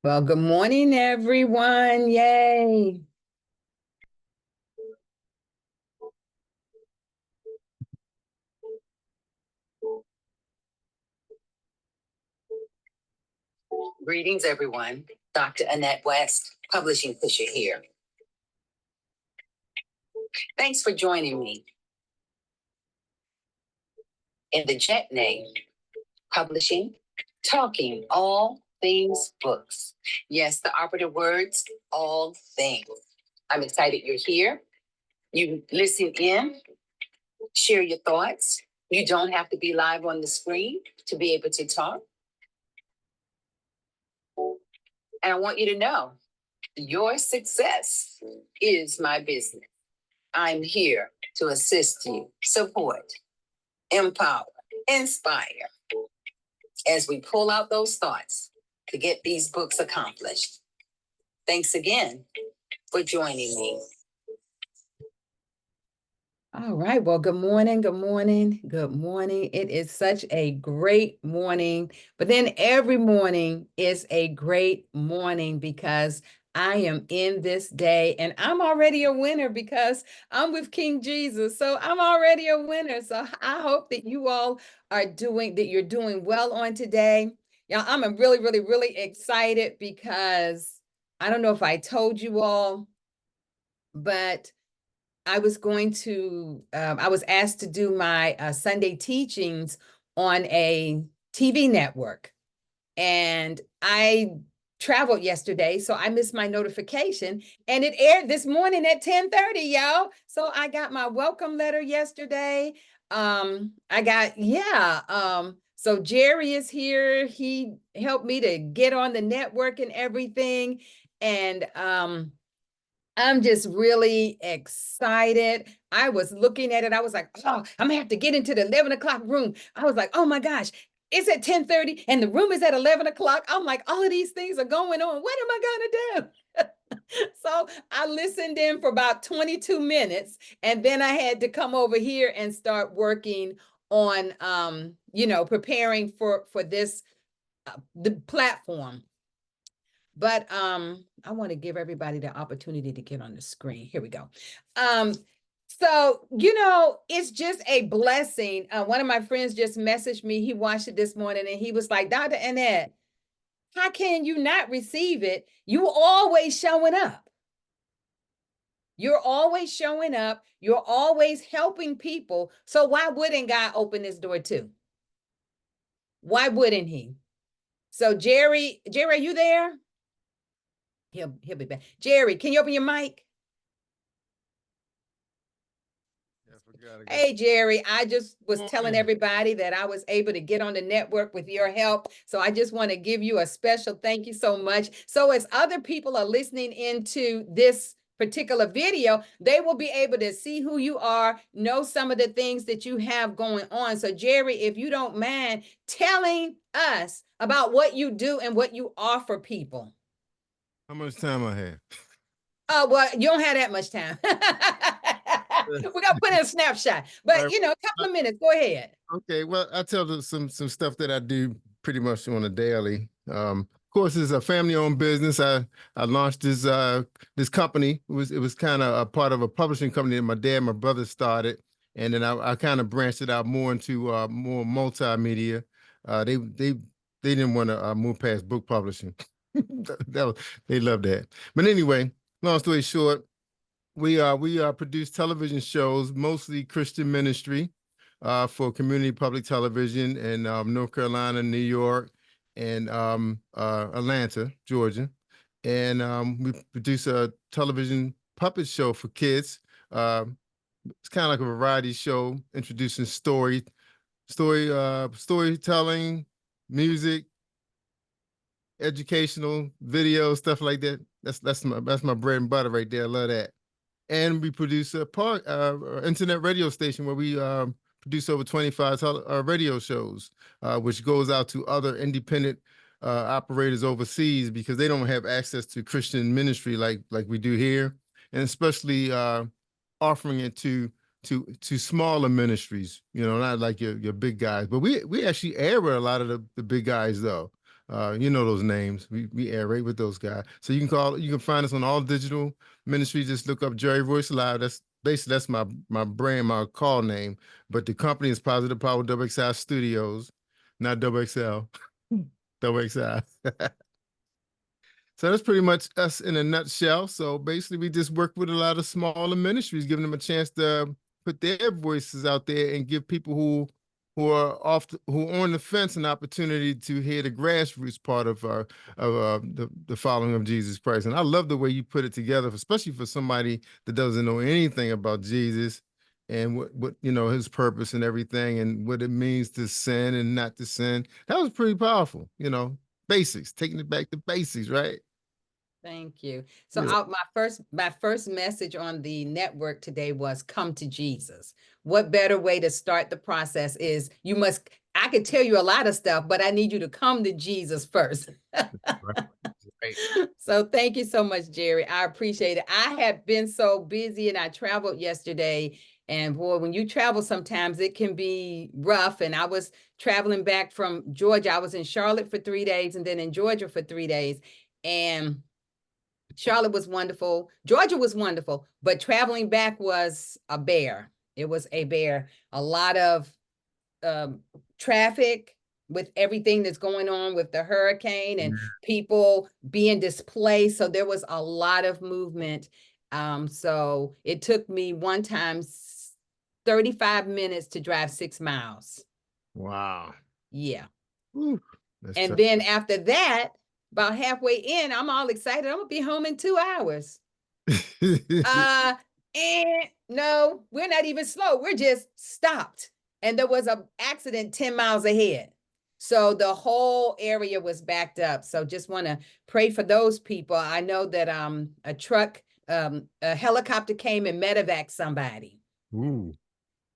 Well, good morning, everyone. Yay. Greetings, everyone. Dr. Annette West, publishing pusher here. Thanks for joining me in the Jet Name Publishing, talking all things books. Yes, the operative words, all things. I'm excited you're here. You listen in, share your thoughts. You don't have to be live on the screen to be able to talk. And I want you to know your success is my business. I'm here to assist you, support, empower, inspire as we pull out those thoughts to get these books accomplished. Thanks again for joining me. All right. Well, good morning. Good morning. Good morning. It is such a great morning. But then every morning is a great morning because I am in this day and I'm already a winner because I'm with King Jesus. So I'm already a winner. So I hope that you all are you're doing well on today. Yeah, I'm really, really, really excited because I don't know if I told you all, but I was asked to do my Sunday teachings on a TV network. And I traveled yesterday, so I missed my notification. And it aired this morning at 10:30, y'all. So I got my welcome letter yesterday. So Jerry is here. He helped me to get on the network and everything. And I'm just really excited. I was looking at it. I was like, oh, I'm gonna have to get into the 11 o'clock room. I was like, oh my gosh, it's at 10:30 and the room is at 11 o'clock. I'm like, all of these things are going on. What am I gonna do? So I listened in for about 22 minutes and then I had to come over here and start working on, preparing for this, the platform. But I want to give everybody the opportunity to get on the screen. Here we go. So, it's just a blessing. One of my friends just messaged me. He watched it this morning and he was like, Dr. Annette, how can you not receive it? You always showing up. You're always showing up. You're always helping people. So why wouldn't God open this door too? Why wouldn't he? So Jerry, are you there? He'll be back. Jerry, can you open your mic? Hey, Jerry, I just was telling everybody that I was able to get on the network with your help. So I just want to give you a special thank you so much. So as other people are listening into this particular video, they will be able to see who you are, know some of the things that you have going on. So Jerry, if you don't mind telling us about what you do and what you offer people. How much time I have? Oh, well, you don't have that much time. We're gonna put in a snapshot, but a couple of minutes. Go ahead. Okay, well, I tell some stuff that I do pretty much on a daily. Of course, it's a family-owned business. I launched this company. It was kind of a part of a publishing company that my dad and my brother started, and then I kind of branched it out more into more multimedia. They didn't want to move past book publishing. They love that. But anyway, long story short, we produce television shows, mostly Christian ministry, for community public television in North Carolina, New York, and Atlanta, Georgia. And we produce a television puppet show for kids. It's kind of like a variety show introducing storytelling, music, educational video, stuff like that. That's my bread and butter right there. I love that. And we produce a internet radio station where we produce over 25 radio shows, which goes out to other independent operators overseas because they don't have access to Christian ministry like we do here, and especially offering it to smaller ministries, not like your big guys. But we actually air with a lot of the big guys though. You know those names. We air with those guys. So you can find us on all digital ministries. Just look up Jerry Royce Live. That's my brand, my call name. But the company is Positive Power XXI Studios, not double XL, double XI. So that's pretty much us in a nutshell. So basically, we just work with a lot of smaller ministries, giving them a chance to put their voices out there and give people who are on the fence an opportunity to hear the grassroots part of the following of Jesus Christ. And I love the way you put it together, especially for somebody that doesn't know anything about Jesus and what his purpose and everything, and what it means to sin and not to sin. That was pretty powerful. Basics, taking it back to basics, right? Thank you. So Yeah. my first message on the network today was come to Jesus. What better way to start the process is I could tell you a lot of stuff, but I need you to come to Jesus first. Right. So thank you so much, Jerry. I appreciate it. I have been so busy and I traveled yesterday. And boy, when you travel, sometimes it can be rough. And I was traveling back from Georgia. I was in Charlotte for 3 days and then in Georgia for 3 days. And Charlotte was wonderful. Georgia was wonderful, but traveling back was a bear. It was a bear. A lot of traffic with everything that's going on with the hurricane and people being displaced. So there was a lot of movement. So it took me one time 35 minutes to drive 6 miles. Wow. Yeah. Ooh, and tough. then after that, about halfway in, I'm all excited. I'm gonna be home in 2 hours. And no, we're not even slow. We're just stopped. And there was an accident 10 miles ahead. So the whole area was backed up. So just want to pray for those people. I know that a helicopter came and medevac somebody. Ooh.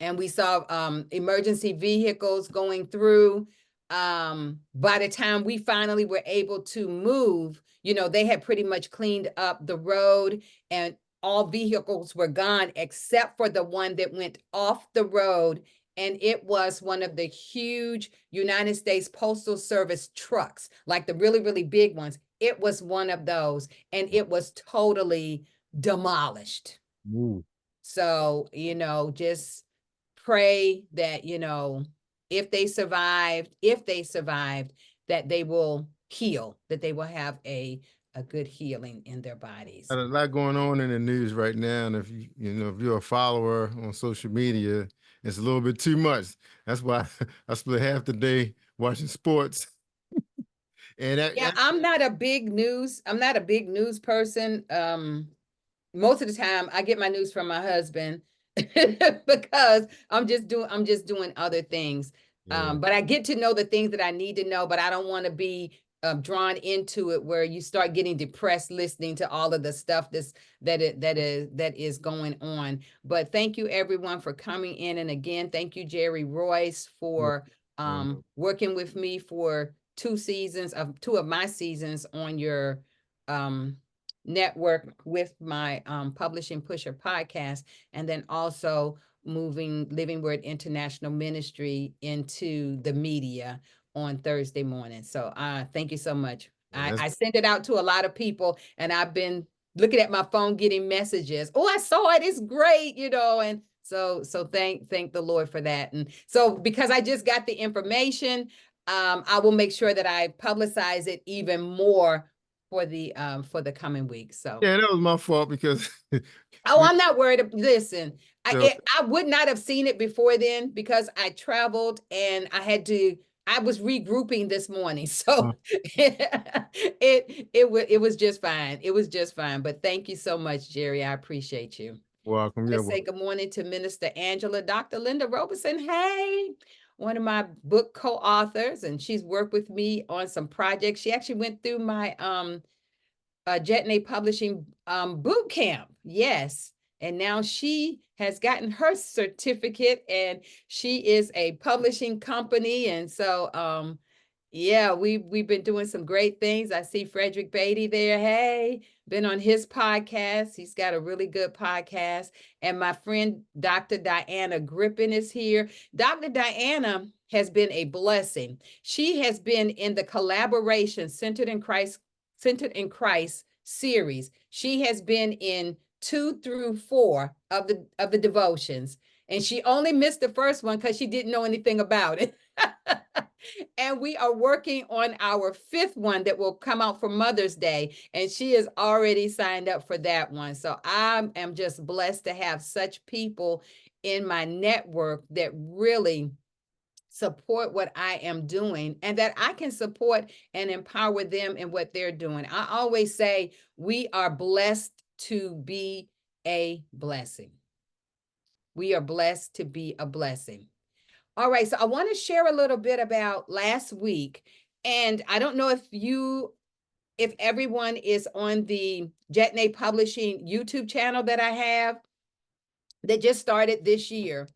And we saw emergency vehicles going through. By the time we finally were able to move, they had pretty much cleaned up the road and all vehicles were gone except for the one that went off the road. And it was one of the huge United States Postal Service trucks, like the really, really big ones. It was one of those and it was totally demolished. Ooh. So, just pray that, if they survived, that they will heal, that they will have a good healing in their bodies. Got a lot going on in the news right now, and if if you're a follower on social media, it's a little bit too much. That's why I split half the day watching sports. I'm not a big news person. Most of the time I get my news from my husband because I'm just doing other things. Yeah. But I get to know the things that I need to know, but I don't want to be drawn into it where you start getting depressed listening to all of the stuff that is going on. But thank you everyone for coming in. And again, thank you, Jerry Royce, for working with me for 2 of my seasons on your network with my Publishing Pusher podcast, and then also moving Living Word International Ministry into the media on Thursday morning. So thank you so much. I sent it out to a lot of people and I've been looking at my phone getting messages. Oh, I saw it. It's great, and so thank the Lord for that. And so because I just got the information, I will make sure that I publicize it even more for the coming week. So yeah, that was my fault because I'm not worried. Listen, I would not have seen it before then because I traveled and I was regrouping this morning. So it was just fine. It was just fine. But thank you so much, Jerry. I appreciate you. Welcome. Let's say good morning to Minister Angela, Dr. Linda Robeson. Hey, one of my book co-authors, and she's worked with me on some projects. She actually went through my Jetney Publishing boot camp. Yes. And now she has gotten her certificate and she is a publishing company. And so, yeah, we've been doing some great things. I see Frederick Beatty there. Hey, been on his podcast. He's got a really good podcast. And my friend, Dr. Diana Griffin is here. Dr. Diana has been a blessing. She has been in the collaboration Centered in Christ series. She has been in 2 through 4 of the devotions, and she only missed the first one because she didn't know anything about it. And we are working on our 5th one that will come out for Mother's Day, and she is already signed up for that one. So I am just blessed to have such people in my network that really support what I am doing, and that I can support and empower them in what they're doing. I always say we are blessed to be a blessing. We are blessed to be a blessing. All right, so I want to share a little bit about last week. And I don't know if everyone is on the Jetnay Publishing YouTube channel that I have that just started this year.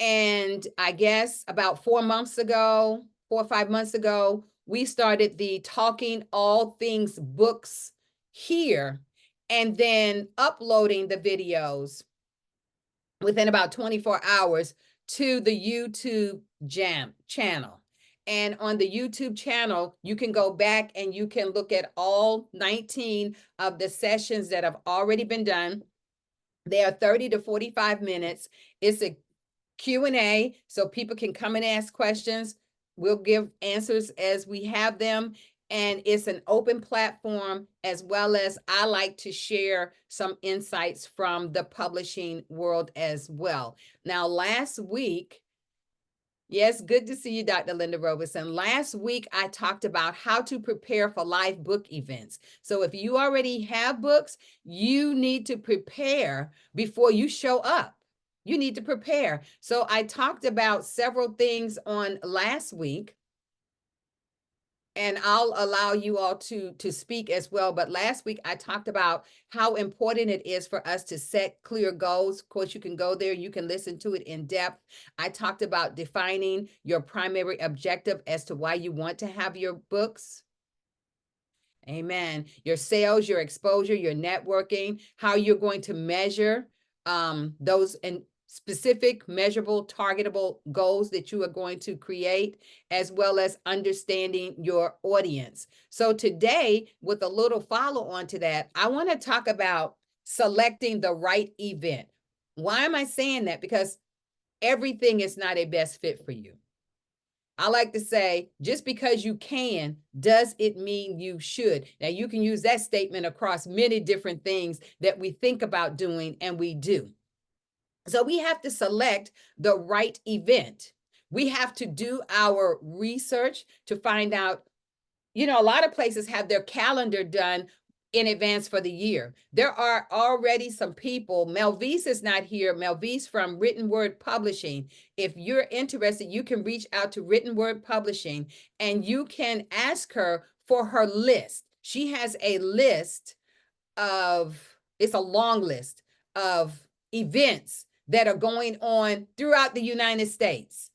And I guess about 4 months ago, 4 or 5 months ago, we started the Talking All Things Books here, and then uploading the videos within about 24 hours to the YouTube channel. And on the YouTube channel, you can go back and you can look at all 19 of the sessions that have already been done. They are 30 to 45 minutes. It's a Q&A, so people can come and ask questions. We'll give answers as we have them. And it's an open platform, as well as I like to share some insights from the publishing world as well. Now, last week, yes, good to see you, Dr. Linda Robeson. Last week, I talked about how to prepare for live book events. So if you already have books, you need to prepare before you show up. You need to prepare. So I talked about several things on last week, and I'll allow you all to speak as well. But last week, I talked about how important it is for us to set clear goals. Of course, you can go there, you can listen to it in depth. I talked about defining your primary objective as to why you want to have your books. Amen. Your sales, your exposure, your networking, how you're going to measure those and specific, measurable, targetable goals that you are going to create, as well as understanding your audience. So today, with a little follow on to that, I want to talk about selecting the right event. Why am I saying that? Because everything is not a best fit for you. I like to say, just because you can, does it mean you should? Now, you can use that statement across many different things that we think about doing, and we do. So we have to select the right event. We have to do our research to find out, a lot of places have their calendar done in advance for the year. There are already some people. Melvise is not here. Melvise from Written Word Publishing. If you're interested, you can reach out to Written Word Publishing and you can ask her for her list. She has a list it's a long list of events that are going on throughout the United States,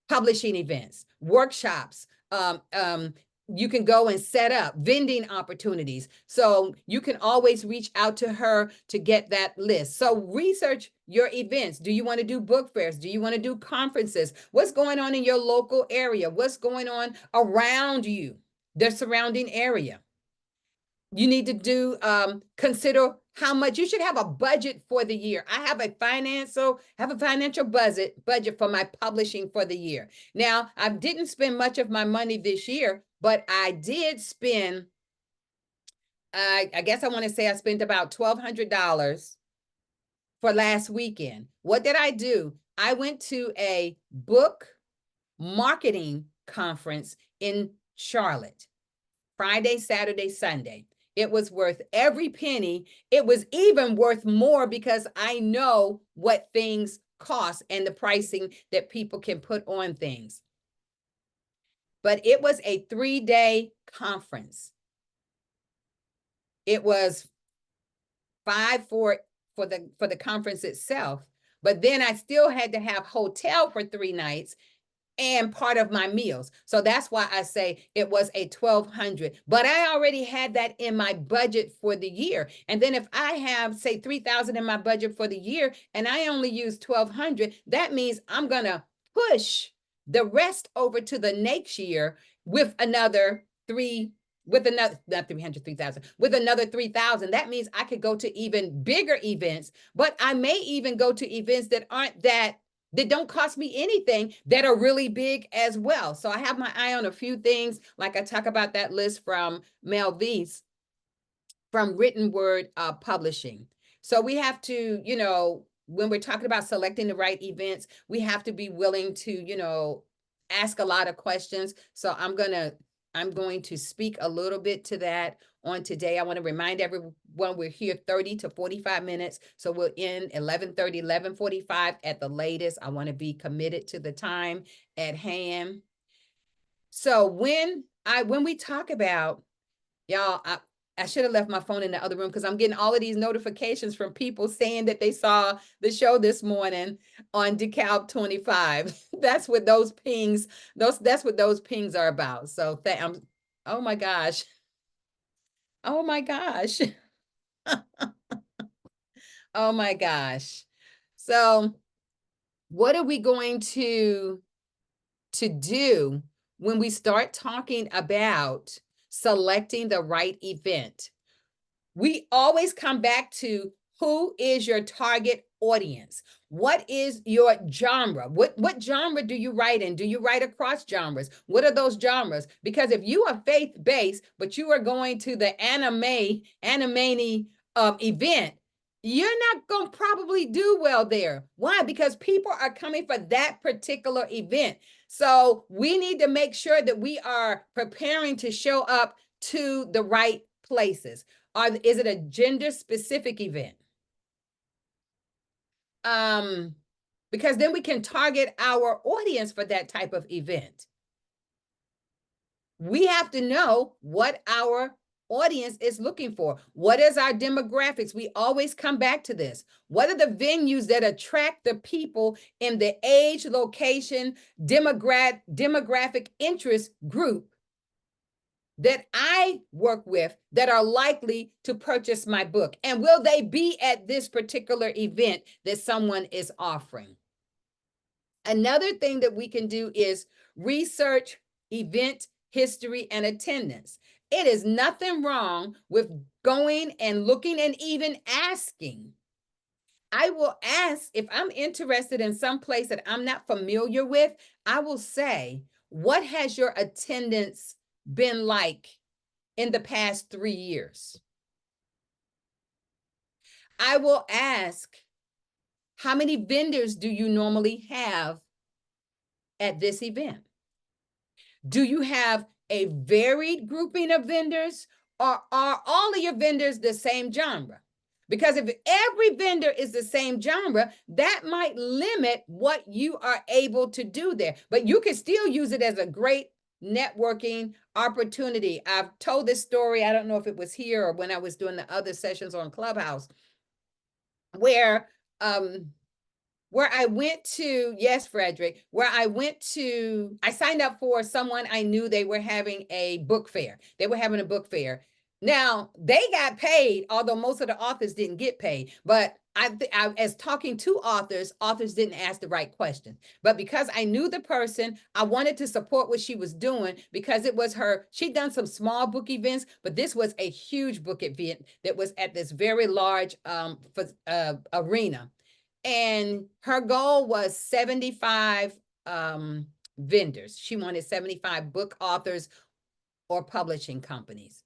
publishing events, workshops. You can go and set up vending opportunities. So you can always reach out to her to get that list. So research your events. Do you want to do book fairs? Do you want to do conferences? What's going on in your local area? What's going on around you, the surrounding area? You need to consider how much you should have a budget for the year. I have a financial budget for my publishing for the year. Now, I didn't spend much of my money this year, but I did spend, I guess I want to say I spent about $1,200 for last weekend. What did I do? I went to a book marketing conference in Charlotte, Friday, Saturday, Sunday. It was worth every penny. It was even worth more because I know what things cost and the pricing that people can put on things. But it was a 3-day conference. It was $5 for the conference itself, but then I still had to have hotel for 3 nights and part of my meals. So that's why I say it was a $1,200, but I already had that in my budget for the year. And then if I have, say, $3,000 in my budget for the year and I only use $1,200, that means I'm gonna push the rest over to the next year with another not 300, 3,000, with another 3,000. That means I could go to even bigger events, but I may even go to events that don't cost me anything, that are really big as well. So I have my eye on a few things, like I talk about that list from Mel Vies from Written Word Publishing. So we have to, when we're talking about selecting the right events, we have to be willing to, ask a lot of questions. So I'm going to speak a little bit to that on today. I want to remind everyone we're here 30 to 45 minutes. So we'll end 11:30, 11:45 at the latest. I want to be committed to the time at hand. So when we talk about, y'all, I should have left my phone in the other room because I'm getting all of these notifications from people saying that they saw the show this morning on DeKalb 25. That's what those pings, that's what those pings are about. So oh my gosh. Oh my gosh. Oh my gosh. So what are we going to do when we start talking about selecting the right event? We always come back to, who is your target audience? What is your genre? What genre do you write in? Do you write across genres? What are those genres? Because if you are faith-based, but you are going to the anime event, you're not going to probably do well there. Why? Because people are coming for that particular event. So we need to make sure that we are preparing to show up to the right places. Is it a gender specific event? Because then we can target our audience for that type of event. We have to know what our audience is looking for. What is our demographics? We always come back to this. What are the venues that attract the people in the age, location, demographic interest group that I work with that are likely to purchase my book? And will they be at this particular event that someone is offering? Another thing that we can do is research event history and attendance. It is nothing wrong with going and looking and even asking. I will ask, if I'm interested in some place that I'm not familiar with, I will say, what has your attendance been like in the past 3 years? I will ask, how many vendors do you normally have at this event? Do you have a varied grouping of vendors, or are all of your vendors the same genre? Because if every vendor is the same genre, that might limit what you are able to do there. But you can still use it as a great networking opportunity. I've told this story, I don't know if it was here or when I was doing the other sessions on Clubhouse, where I went to, yes, Frederick, I signed up for someone I knew. They were having a book fair. Now, they got paid, although most of the authors didn't get paid. But as talking to authors didn't ask the right question. But because I knew the person, I wanted to support what she was doing, because it was she'd done some small book events, but this was a huge book event that was at this very large arena. And her goal was 75 vendors. She wanted 75 book authors or publishing companies.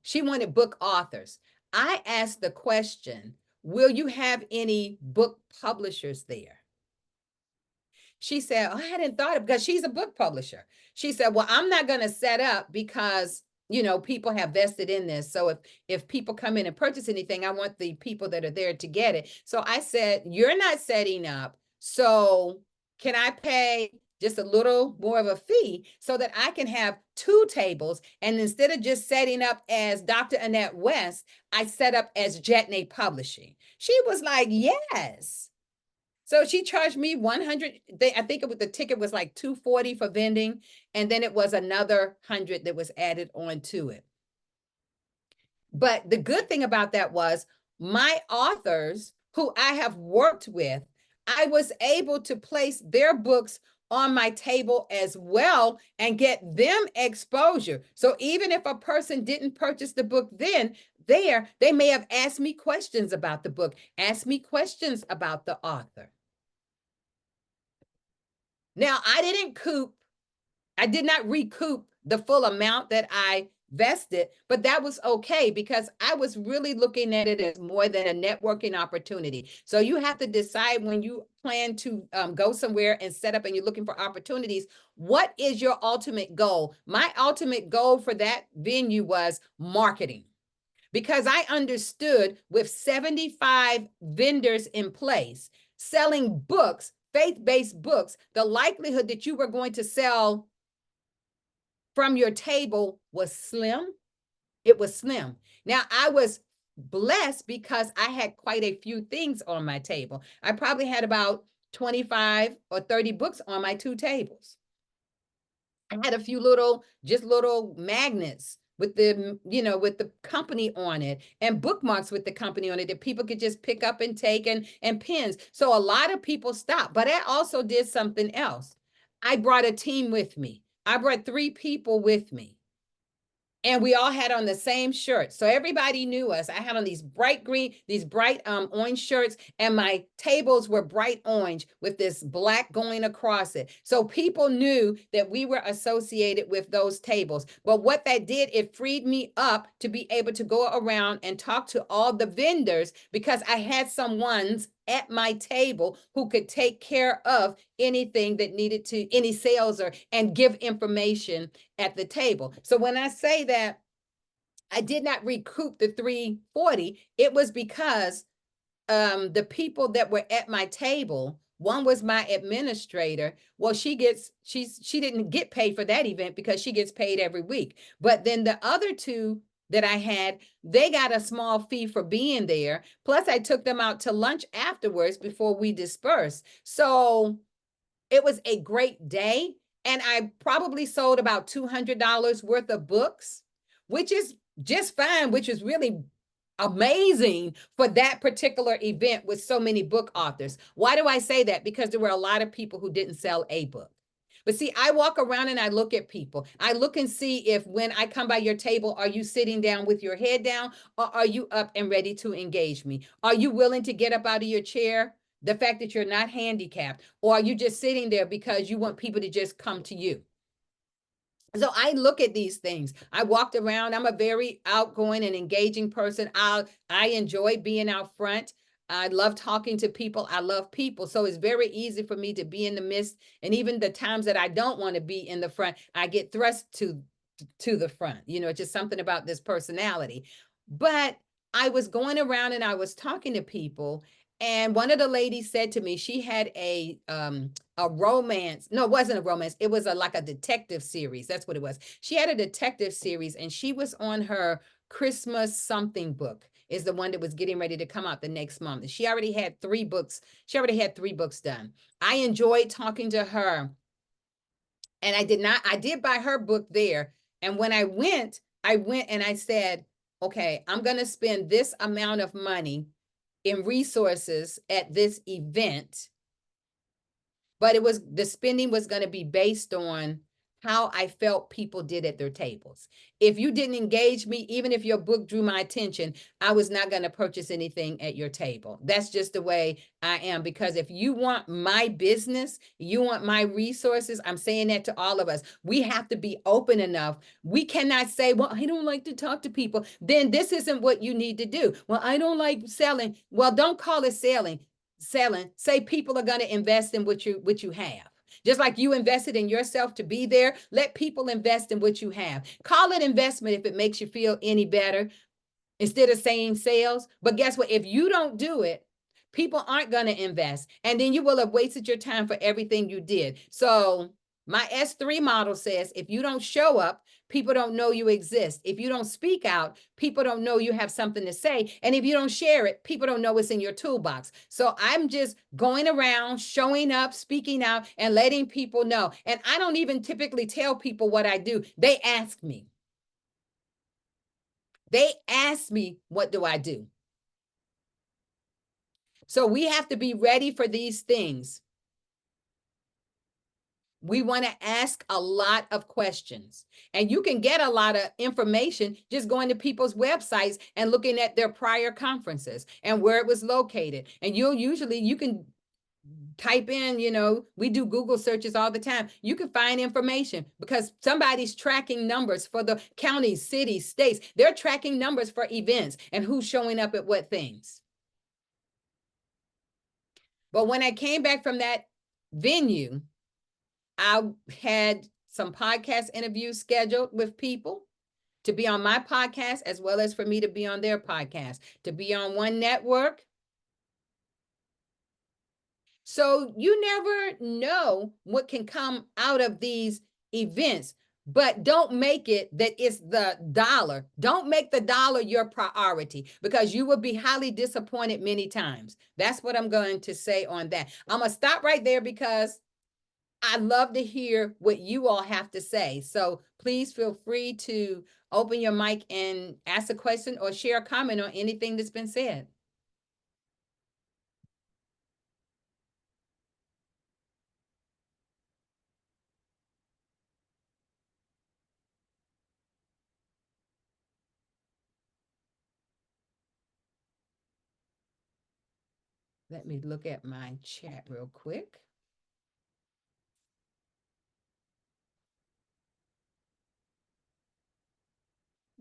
She wanted book authors. I asked the question, will you have any book publishers there? She said, oh, I hadn't thought of, because she's a book publisher. She said, well, I'm not going to set up because, people have vested in this. So if people come in and purchase anything, I want the people that are there to get it. So I said, you're not setting up. So can I pay just a little more of a fee so that I can have 2 tables? And instead of just setting up as Dr. Annette West, I set up as Jetney Publishing. She was like, yes. So she charged me $100. I think the ticket was like $240 for vending. And then it was another $100 that was added on to it. But the good thing about that was, my authors who I have worked with, I was able to place their books on my table as well and get them exposure. So even if a person didn't purchase the book then, they may have asked me questions about the book, asked me questions about the author. Now, I did not recoup the full amount that I vested, but that was okay because I was really looking at it as more than a networking opportunity. So you have to decide when you plan to go somewhere and set up and you're looking for opportunities, what is your ultimate goal? My ultimate goal for that venue was marketing, because I understood with 75 vendors in place selling books, faith-based books, the likelihood that you were going to sell from your table was slim. It was slim. Now, I was blessed because I had quite a few things on my table. I probably had about 25 or 30 books on my 2 tables. I had a few little magnets with with the company on it, and bookmarks with the company on it that people could just pick up and take, and pins. So a lot of people stopped, but I also did something else. I brought a team with me. I brought 3 people with me. And we all had on the same shirt. So everybody knew us. I had on these bright orange shirts, and my tables were bright orange with this black going across it. So people knew that we were associated with those tables. But what that did, it freed me up to be able to go around and talk to all the vendors, because I had someone's at my table who could take care of anything that needed to, any sales, and give information at the table. So when I say that I did not recoup the 340, it was because the people that were at my table, one was my administrator. Well, she didn't get paid for that event because she gets paid every week. But then the other 2 that I had, they got a small fee for being there. Plus, I took them out to lunch afterwards before we dispersed. So it was a great day. And I probably sold about $200 worth of books, which is just fine, which is really amazing for that particular event with so many book authors. Why do I say that? Because there were a lot of people who didn't sell a book. But see, I walk around and I look at people. I look and see if when I come by your table, are you sitting down with your head down, or are you up and ready to engage me? Are you willing to get up out of your chair? The fact that you're not handicapped, or are you just sitting there because you want people to just come to you? So I look at these things. I walked around. I'm a very outgoing and engaging person. I enjoy being out front. I love talking to people. I love people. So it's very easy for me to be in the midst. And even the times that I don't want to be in the front, I get thrust to the front. It's just something about this personality. But I was going around and I was talking to people. And one of the ladies said to me, she had a romance. No, it wasn't a romance. It was like a detective series. That's what it was. She had a detective series, and she was on her Christmas something book, is the one that was getting ready to come out the next month. She already had 3 books. She already had 3 books done. I enjoyed talking to her. And I did buy her book there. And when I went and I said, okay, I'm going to spend this amount of money in resources at this event, but the spending was going to be based on how I felt people did at their tables. If you didn't engage me, even if your book drew my attention, I was not going to purchase anything at your table. That's just the way I am, because if you want my business, you want my resources, I'm saying that to all of us, we have to be open enough. We cannot say, well, I don't like to talk to people. Then this isn't what you need to do. Well, I don't like selling. Well, don't call it selling. Say people are going to invest in what you have. Just like you invested in yourself to be there, let people invest in what you have. Call it investment if it makes you feel any better, instead of saying sales. But guess what? If you don't do it, people aren't going to invest. And then you will have wasted your time for everything you did. So my S3 model says, if you don't show up, people don't know you exist. If you don't speak out, people don't know you have something to say. And if you don't share it, people don't know it's in your toolbox. So I'm just going around, showing up, speaking out, and letting people know. And I don't even typically tell people what I do. They ask me. They ask me, what do I do? So we have to be ready for these things. We want to ask a lot of questions, and you can get a lot of information just going to people's websites and looking at their prior conferences and where it was located. And you can type in, we do Google searches all the time. You can find information because somebody's tracking numbers for the counties, cities, states. They're tracking numbers for events and who's showing up at what things. But when I came back from that venue, I had some podcast interviews scheduled with people to be on my podcast, as well as for me to be on their podcast, to be on one network. So you never know what can come out of these events, but don't make it that it's the dollar. Don't make the dollar your priority, because you will be highly disappointed many times. That's what I'm going to say on that. I'm going to stop right there because I'd love to hear what you all have to say. So please feel free to open your mic and ask a question or share a comment on anything that's been said. Let me look at my chat real quick.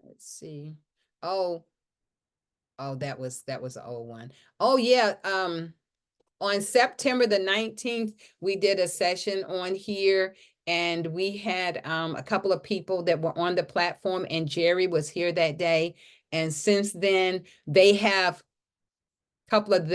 Let's see. Oh, that was an old one. Oh yeah. On September the 19th, we did a session on here, and we had a couple of people that were on the platform, and Jerry was here that day. And since then, they have couple of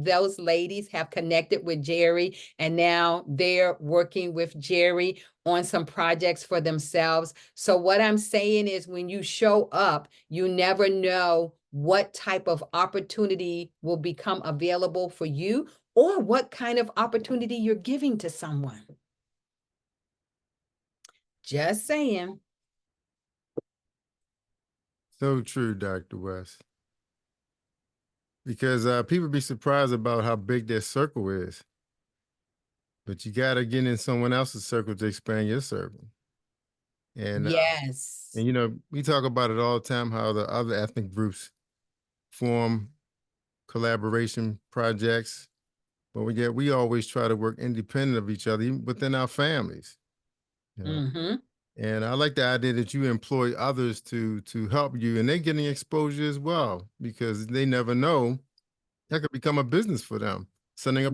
those ladies have connected with Jerry, and now they're working with Jerry on some projects for themselves. So what I'm saying is, when you show up, you never know what type of opportunity will become available for you, or what kind of opportunity you're giving to someone. Just saying. So true, Dr. West. Because people be surprised about how big their circle is. But you got to get in someone else's circle to expand your circle. And, yes. And we talk about it all the time, how the other ethnic groups form collaboration projects, but we always try to work independent of each other, even within our families. Mm-hmm. And I like the idea that you employ others to help you, and they're getting exposure as well, because they never know that could become a business for them. Setting up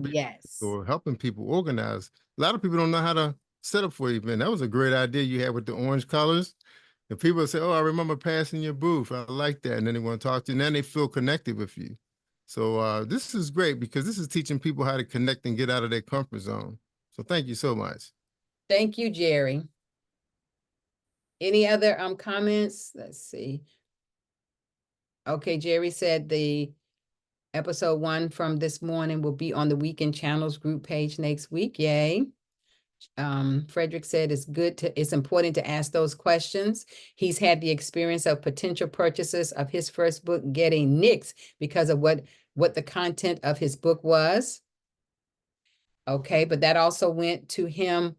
or helping people organize. A lot of people don't know how to set up for an event. That was a great idea you had with the orange colors. And people say, "Oh, I remember passing your booth. I like that." And then they want to talk to you, and then they feel connected with you. So this is great, because this is teaching people how to connect and get out of their comfort zone. So thank you so much. Thank you, Jerry. Any other comments? Let's see. Okay, Jerry said the episode 1 from this morning will be on the Weekend Channels group page next week. Yay. Frederick said it's important to ask those questions. He's had the experience of potential purchasers of his first book getting nixed because of what the content of his book was. Okay, but that also went to him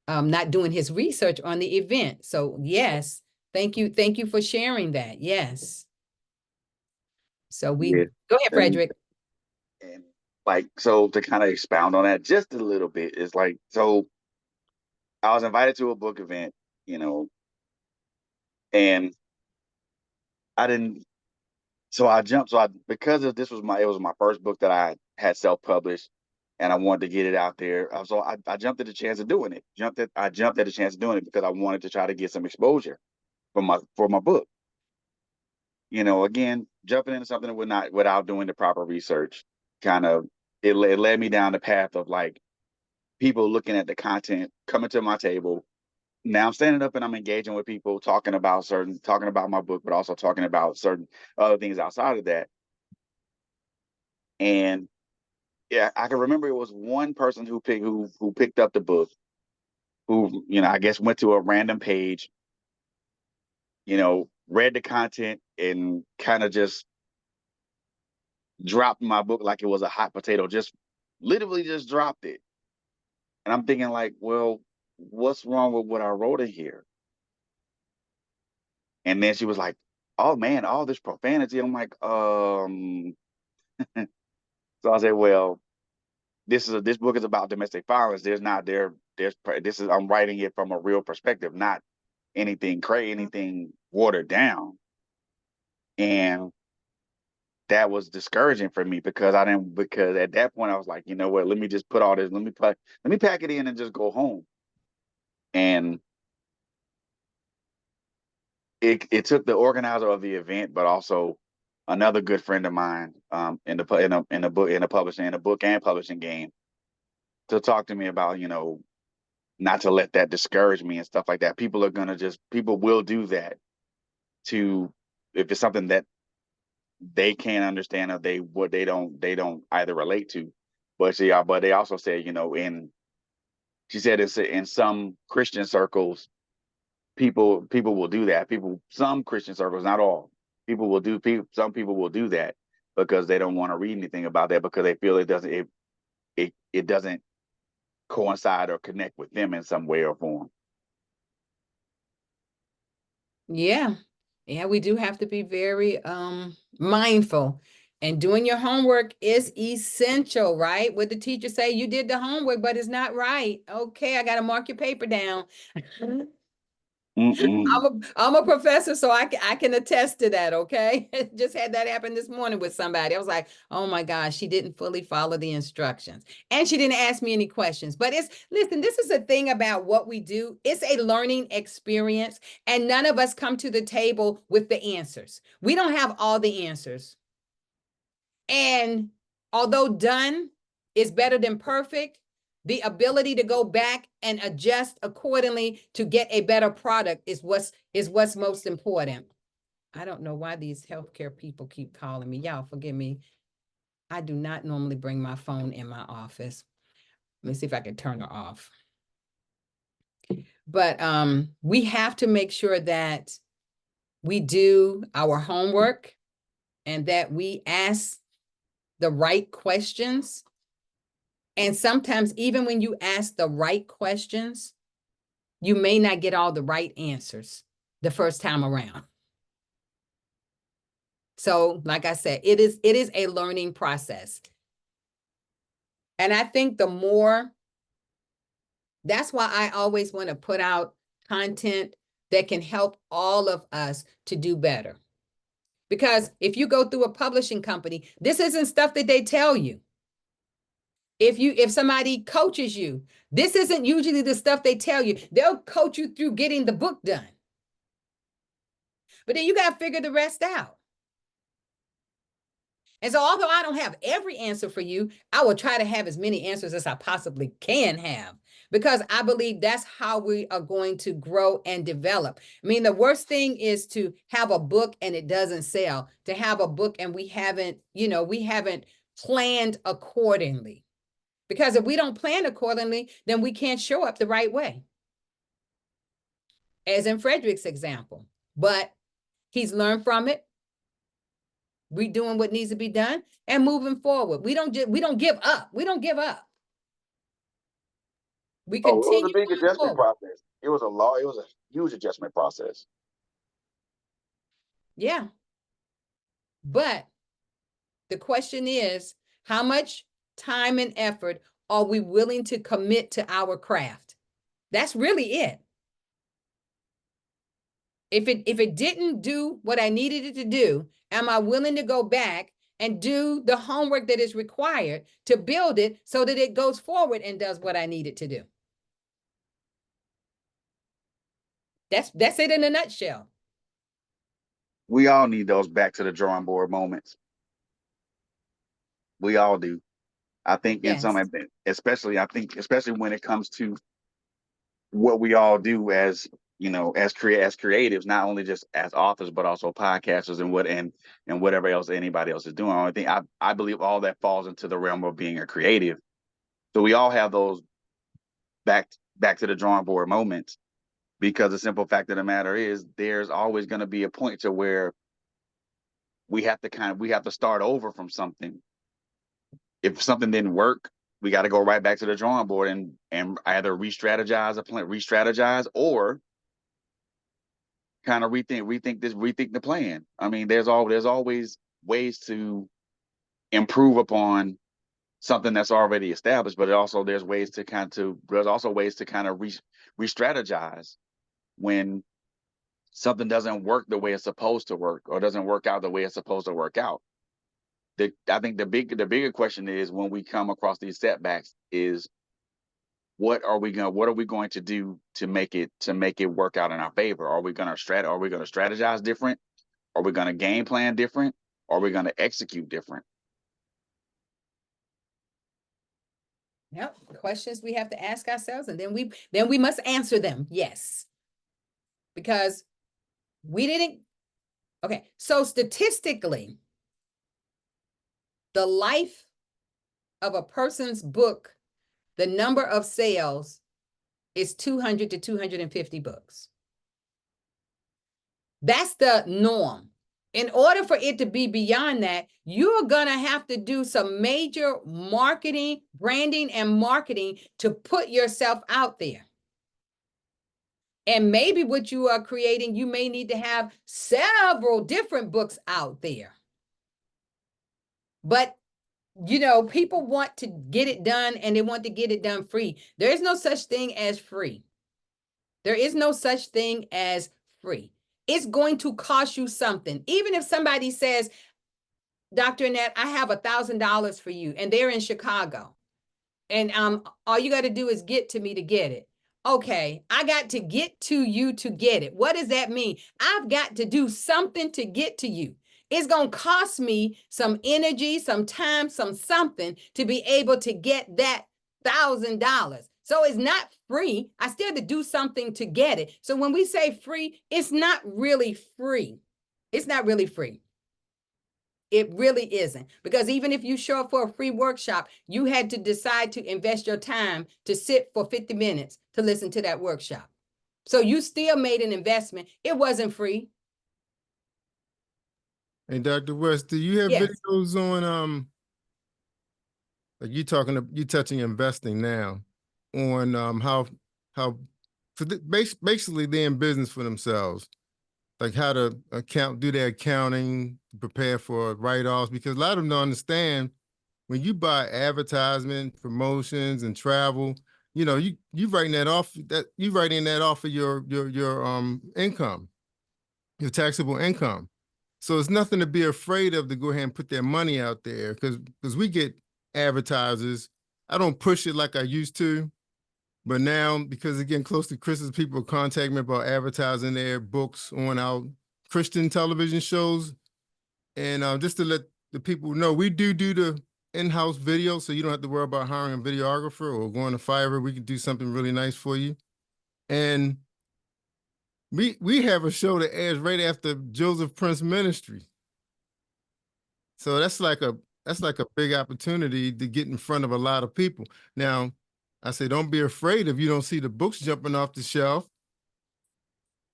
not doing his research on the event. So yes, thank you for sharing that. Yes. So go ahead, Frederick. And so to kind of expound on that just a little bit, is so I was invited to a book event, and I didn't, so I jumped. Because it was my first book that I had self-published, and I wanted to get it out there. I jumped at the chance of doing it. I jumped at the chance of doing it because I wanted to try to get some exposure for my book. Again, jumping into something without doing the proper research, it led me down the path of people looking at the content, coming to my table. Now I'm standing up and I'm engaging with people, talking about my book, but also talking about certain other things outside of that. And yeah, I can remember it was one person who picked up the book, who, I guess went to a random page, read the content and kind of just dropped my book like it was a hot potato, just literally just dropped it. And I'm thinking like, well, what's wrong with what I wrote in here? And then she was like, oh man, all this profanity. I'm like, so I said, well, this book is about domestic violence. I'm writing it from a real perspective, not anything crazy, anything watered down. And that was discouraging for me because at that point I was like, you know what, let me just put all this, let me pack it in and just go home. And it took the organizer of the event, but also another good friend of mine, in the book and publishing game, to talk to me about, not to let that discourage me and stuff like that. People will do that if it's something that they can't understand, or they don't either relate to. But they also said, she said it's in some Christian circles, people will do that. Some Christian circles, not all, some people will do that because they don't want to read anything about that, because they feel it doesn't coincide or connect with them in some way or form. Yeah. Yeah, we do have to be very mindful. And doing your homework is essential, right? What the teacher say, you did the homework, but it's not right. Okay, I got to mark your paper down. I'm a professor, so I can attest to that, okay? Just had that happen this morning with somebody. I was like, oh my gosh, she didn't fully follow the instructions. And she didn't ask me any questions. But listen, this is the thing about what we do. It's a learning experience, and none of us come to the table with the answers. We don't have all the answers. And although done is better than perfect, the ability to go back and adjust accordingly to get a better product is what's most important. I don't know why these healthcare people keep calling me. Y'all forgive me. I do not normally bring my phone in my office. Let me see if I can turn her off. But we have to make sure that we do our homework and that we ask the right questions. And sometimes even when you ask the right questions, you may not get all the right answers the first time around. So, like I said, it is a learning process. And I think that's why I always want to put out content that can help all of us to do better. Because if you go through a publishing company, this isn't stuff that they tell you. If somebody coaches you, this isn't usually the stuff they tell you. They'll coach you through getting the book done. But then you got to figure the rest out. And so although I don't have every answer for you, I will try to have as many answers as I possibly can have, because I believe that's how we are going to grow and develop. I mean, the worst thing is to have a book and it doesn't sell, to have a book and we haven't planned accordingly. Because if we don't plan accordingly, then we can't show up the right way. As in Frederick's example, but he's learned from it, redoing what needs to be done, and moving forward. We don't give up. We don't give up. We continue. It was a big adjustment process. It was a huge adjustment process. Yeah. But the question is, how much time and effort are we willing to commit to our craft? That's really it. If it didn't do what I needed it to do, am I willing to go back and do the homework that is required to build it so that it goes forward and does what I need it to do? That's it in a nutshell. We all need those back to the drawing board moments. We all do. I think in some, especially when it comes to what we all do as creatives, not only just as authors, but also podcasters and whatever else anybody else is doing. I believe all that falls into the realm of being a creative. So we all have those back to the drawing board moments, because the simple fact of the matter is there's always going to be a point to where we have to start over from something. If something didn't work, we got to go right back to the drawing board and either re-strategize or kind of rethink the plan. I mean, there's always ways to improve upon something that's already established, but there's also ways to kind of re-strategize when something doesn't work the way it's supposed to work or doesn't work out the way it's supposed to work out. I think the bigger question is, when we come across these setbacks, is what are we going to do to make it work out in our favor? Are we going to strategize different? Are we going to game plan different? Are we going to execute different? Yep, questions we have to ask ourselves, and then we must answer them. Yes, because we didn't. Okay, so statistically, the life of a person's book, the number of sales is 200 to 250 books. That's the norm. In order for it to be beyond that, you're going to have to do some major marketing, branding, and marketing to put yourself out there. And maybe what you are creating, you may need to have several different books out there. But, you know, people want to get it done, and they want to get it done free. There is no such thing as free. There is no such thing as free. It's going to cost you something. Even if somebody says, Dr. Annette, I have $1,000 for you, and they're in Chicago, and all you got to do is get to me to get it. Okay, I got to get to you to get it. What does that mean? I've got to do something to get to you. It's going to cost me some energy, some time, something to be able to get that $1,000. So it's not free. I still have to do something to get it. So when we say free, it's not really free. It's not really free. It really isn't. Because even if you show up for a free workshop, you had to decide to invest your time to sit for 50 minutes to listen to that workshop. So you still made an investment. It wasn't free. And Dr. West, do you have Yes. videos on like you touching investing now, on basically they're in business for themselves, like how to do their accounting, prepare for write-offs, because a lot of them don't understand when you buy advertisement, promotions, and travel, you know, you writing that off of your income, your taxable income. So it's nothing to be afraid of to go ahead and put their money out there, because we get advertisers. I don't push it like I used to, but now, because again, close to Christmas, people contact me about advertising their books on our Christian television shows. And just to let the people know, we do the in-house video, so you don't have to worry about hiring a videographer or going to Fiverr. We can do something really nice for you. And we have a show that airs right after Joseph Prince Ministry. So that's like a big opportunity to get in front of a lot of people. Now, I say, don't be afraid if you don't see the books jumping off the shelf.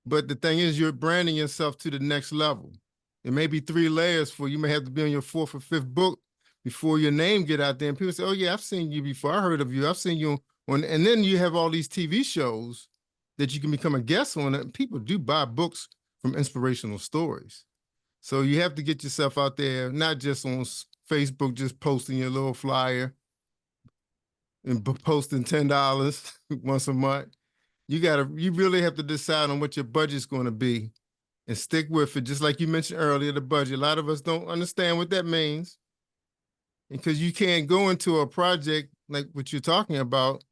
But the thing is, you're branding yourself to the next level. It may be 3 layers for you. May have to be on your 4th or 5th book before your name get out there. And people say, oh yeah, I've seen you before. I heard of you. I've seen you on, and then you have all these TV shows that you can become a guest on. And people do buy books from inspirational stories. So you have to get yourself out there, not just on Facebook, just posting your little flyer and posting $10 once a month. You really have to decide on what your budget's going to be and stick with it. Just like you mentioned earlier, the budget. A lot of us don't understand what that means, because you can't go into a project like what you're talking about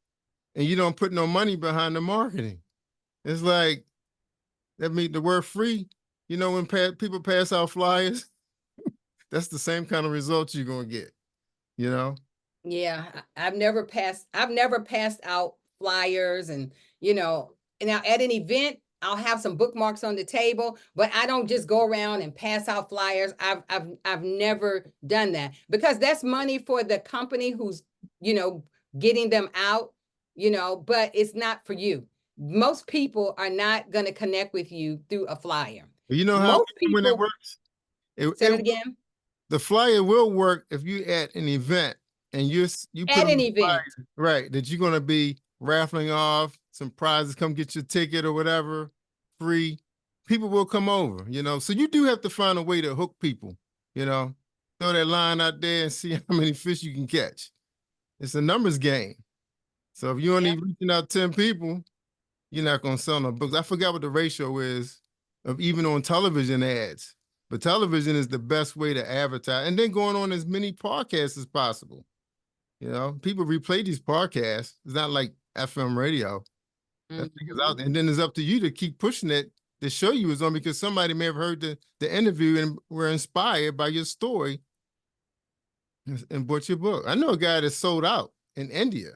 and you don't put no money behind the marketing. It's like, that means the word free, you know, when people pass out flyers, that's the same kind of results you're going to get, you know? Yeah, I've never passed out flyers, and, you know, and now at an event, I'll have some bookmarks on the table, but I don't just go around and pass out flyers. I've never done that, because that's money for the company who's, you know, getting them out, you know, but it's not for you. Most people are not going to connect with you through a flyer. You know how when it works? Say it again. The flyer will work if you at an event and you put At on an the flyer, event. right, that you're going to be raffling off some prizes, come get your ticket or whatever, free. People will come over, you know. So you do have to find a way to hook people, you know. Throw that line out there and see how many fish you can catch. It's a numbers game. So if you're only reaching out 10 people, you're not going to sell no books. I forgot what the ratio is of even on television ads, but television is the best way to advertise. And then going on as many podcasts as possible. You know, people replay these podcasts. It's not like FM radio. That thing is out there. And then it's up to you to keep pushing it to show you it's on, because somebody may have heard the interview and were inspired by your story and bought your book. I know a guy that sold out in India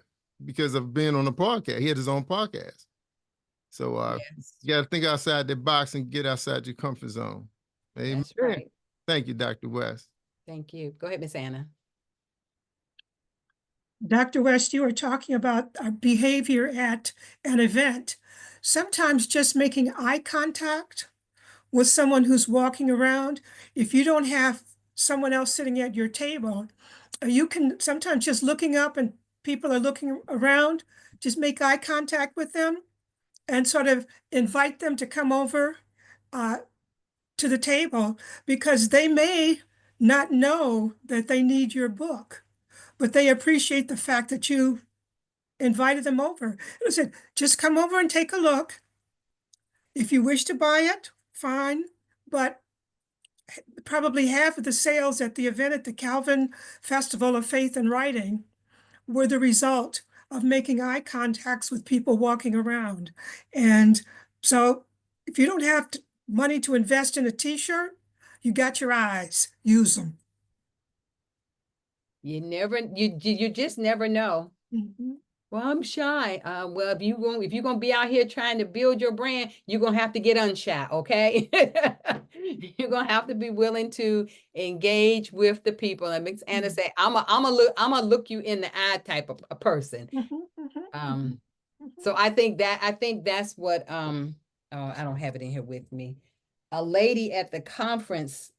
because of being on a podcast. He had his own podcast. So you got to think outside the box and get outside your comfort zone. Amen. That's right. Thank you, Dr. West. Thank you. Go ahead, Miss Anna. Dr. West, you were talking about our behavior at an event. Sometimes just making eye contact with someone who's walking around, if you don't have someone else sitting at your table, you can sometimes just looking up and people are looking around, just make eye contact with them and sort of invite them to come over to the table, because they may not know that they need your book, but they appreciate the fact that you invited them over. And I said, just come over and take a look. If you wish to buy it, fine. But probably half of the sales at the event at the Calvin Festival of Faith and Writing were the result of making eye contacts with people walking around. And so if you don't have money to invest in a t-shirt, you got your eyes, use them. You just never know. Mm-hmm. Well, I'm shy. Well, if you're gonna be out here trying to build your brand, you're gonna have to get unshy, okay? You're gonna have to be willing to engage with the people. And Miss Anna say, I'm a look you in the eye type of a person. So I think that's what oh, I don't have it in here with me. A lady at the conference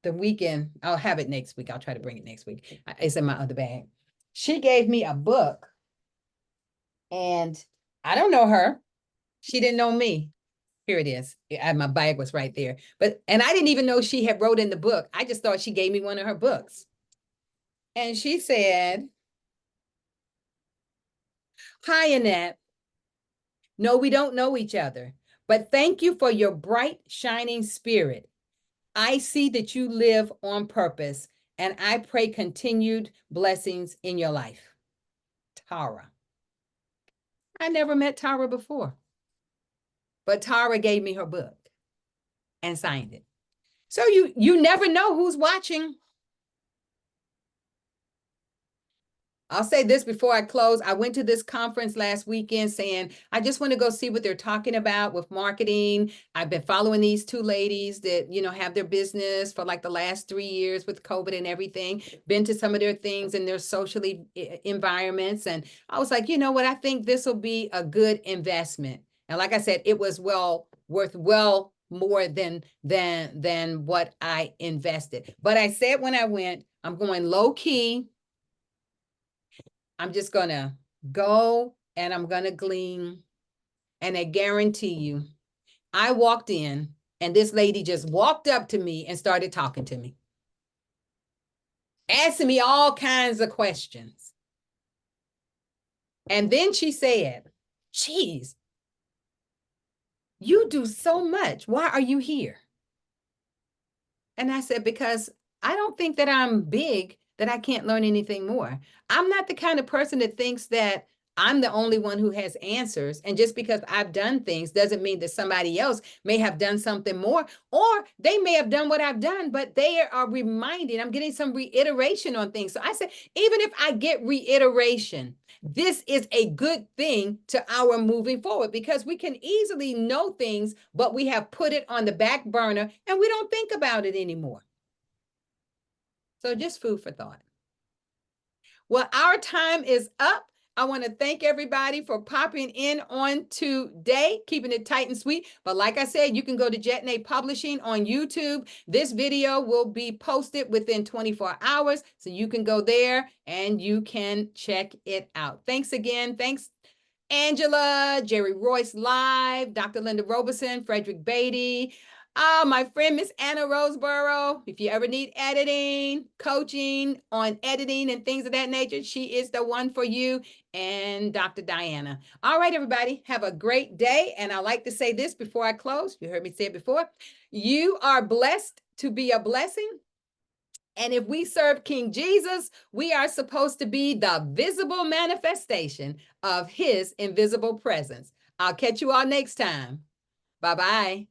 the weekend, I'll have it next week. I'll try to bring it next week. It's in my other bag. She gave me a book. And I don't know her. She didn't know me. Here it is. My bag was right there. And I didn't even know she had wrote in the book. I just thought she gave me one of her books. And she said, "Hi, Annette. No, we don't know each other, but thank you for your bright, shining spirit. I see that you live on purpose, and I pray continued blessings in your life. Tara." I never met Tara before, but Tara gave me her book and signed it. So you never know who's watching. I'll say this before I close. I went to this conference last weekend saying, I just want to go see what they're talking about with marketing. I've been following these two ladies that, have their business for like the last 3 years with COVID and everything, been to some of their things in their socially environments. And I was like, you know what? I think this will be a good investment. And like I said, it was worth more than what I invested. But I said when I went, I'm going low key. I'm just gonna go and I'm gonna glean. And I guarantee you, I walked in and this lady just walked up to me and started talking to me, asking me all kinds of questions. And then she said, "Geez, you do so much. Why are you here?" And I said, because I don't think that I'm big, that I can't learn anything more. I'm not the kind of person that thinks that I'm the only one who has answers. And just because I've done things doesn't mean that somebody else may have done something more, or they may have done what I've done, but they are reminding, I'm getting some reiteration on things. So I said, even if I get reiteration, this is a good thing to our moving forward, because we can easily know things, but we have put it on the back burner and we don't think about it anymore. So just food for thought. Well, our time is up. I want to thank everybody for popping in on today, keeping it tight and sweet. But like I said, you can go to Jetnay Publishing on YouTube. This video will be posted within 24 hours. So you can go there and you can check it out. Thanks again. Thanks, Angela, Jerry Royce Live, Dr. Linda Robeson, Frederick Beatty. My friend, Miss Anna Roseborough. If you ever need editing, coaching on editing and things of that nature, she is the one for you. And Dr. Diana. All right, everybody, have a great day. And I like to say this before I close. You heard me say it before. You are blessed to be a blessing. And if we serve King Jesus, we are supposed to be the visible manifestation of his invisible presence. I'll catch you all next time. Bye-bye.